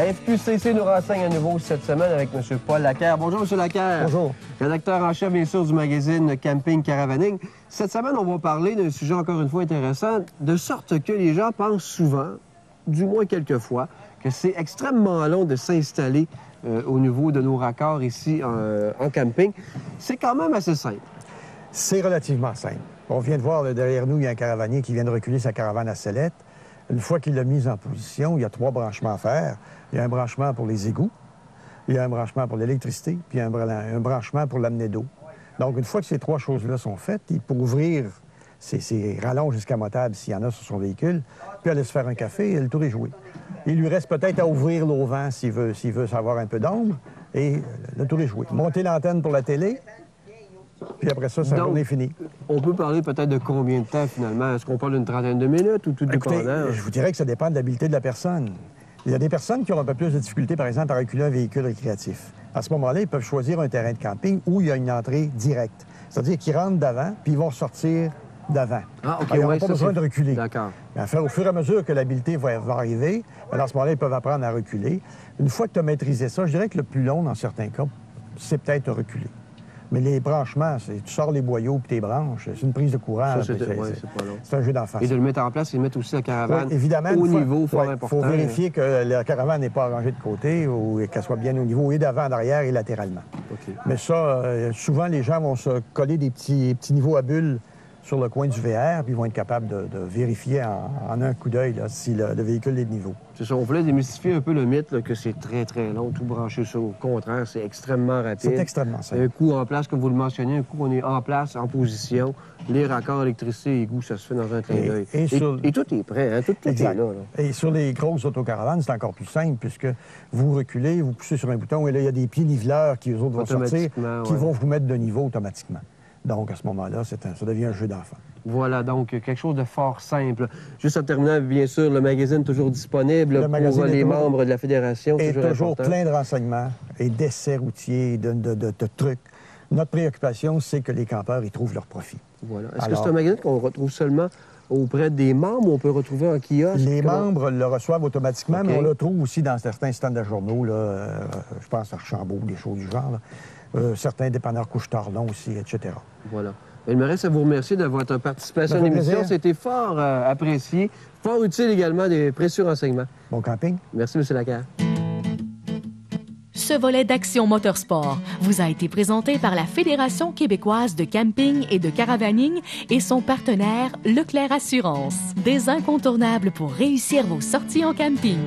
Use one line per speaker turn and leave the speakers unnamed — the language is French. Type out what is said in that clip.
La FQCC nous renseigne à nouveau cette semaine avec M. Paul Laquerre. Bonjour, M. Laquerre.
Bonjour.
Rédacteur en chef, bien sûr, du magazine Camping Caravaning. Cette semaine, on va parler d'un sujet encore une fois intéressant, de sorte que les gens pensent souvent, du moins quelquefois, que c'est extrêmement long de s'installer au niveau de nos raccords ici en camping. C'est quand même assez simple.
C'est relativement simple. On vient de voir là, derrière nous, il y a un caravanier qui vient de reculer sa caravane à sellette. Une fois qu'il l'a mise en position, il y a 3 branchements à faire. Il y a un branchement pour les égouts, il y a un branchement pour l'électricité, puis un branchement pour l'amener d'eau. Donc, une fois que ces 3 choses-là sont faites, il peut ouvrir ses rallonges escamotables s'il y en a sur son véhicule, puis aller se faire un café et le tour est joué. Il lui reste peut-être à ouvrir l'auvent s'il veut savoir un peu d'ombre, et le tour est joué. Monter l'antenne pour la télé, puis après ça, sa journée est finie.
On peut parler peut-être de combien de temps, finalement? Est-ce qu'on parle d'une trentaine de minutes ou tout
Écoutez,
dépendant?
je vous dirais que ça dépend de l'habileté de la personne. Il y a des personnes qui ont un peu plus de difficulté, par exemple, à reculer un véhicule récréatif. À ce moment-là, ils peuvent choisir un terrain de camping où il y a une entrée directe. C'est-à-dire qu'ils rentrent d'avant, puis ils vont sortir d'avant.
Ah, OK,
ils n'ont
ouais,
pas besoin de reculer.
D'accord.
Au fur et à mesure que l'habileté va arriver, à ce moment-là, ils peuvent apprendre à reculer. Une fois que tu as maîtrisé ça, je dirais que le plus long, dans certains cas, c'est peut-être reculer. Mais les branchements, tu sors les boyaux puis tes branches, c'est une prise de courant.
Ça, c'est pas long.
C'est un jeu d'enfant.
Et de le mettre en place et de mettre aussi la caravane
évidemment,
au niveau fort important.
Il faut vérifier que la caravane n'est pas rangée de côté ou qu'elle soit bien au niveau et d'avant, d'arrière et latéralement.
Okay.
Mais ça, souvent, les gens vont se coller des petits niveaux à bulles sur le coin du VR, puis ils vont être capables de vérifier en un coup d'œil si le véhicule est de niveau.
C'est ça. On voulait démystifier un peu le mythe là, que c'est très, très long, tout branché sur. Au contraire, c'est extrêmement rapide.
C'est extrêmement simple.
Un coup en place, comme vous le mentionnez, un coup on est en place, en position. Les raccords, électricité, égouts, ça se fait dans un clin d'œil. Et tout est prêt, hein? Tout est là.
Et sur les grosses autocaravanes, c'est encore plus simple, puisque vous reculez, vous poussez sur un bouton, et là, il y a des pieds niveleurs qui, eux autres, vont sortir, qui vont vous mettre de niveau automatiquement. Donc, à ce moment-là, ça devient un jeu d'enfant.
Voilà, donc quelque chose de fort simple. Juste en terminant, bien sûr, le magazine toujours disponible pour les membres de la Fédération.
Et toujours plein de renseignements et d'essais routiers, de trucs. Notre préoccupation, c'est que les campeurs y trouvent leur profit.
Voilà. Est-ce que c'est un magazine qu'on retrouve seulement auprès des membres ou on peut retrouver en kiosque?
Les membres le reçoivent automatiquement, mais on le trouve aussi dans certains stands de journaux, là, je pense à Archambault, des choses du genre, certains dépanneurs Couche-Tard-Long aussi, etc.
Voilà. Il me reste à vous remercier de votre participation à l'émission. C'était fort apprécié, fort utile également, des précieux renseignements.
Bon camping.
Merci, M. Laquerre.
Ce volet d'Action Motorsport vous a été présenté par la Fédération québécoise de camping et de caravaning et son partenaire Leclerc Assurance. Des incontournables pour réussir vos sorties en camping.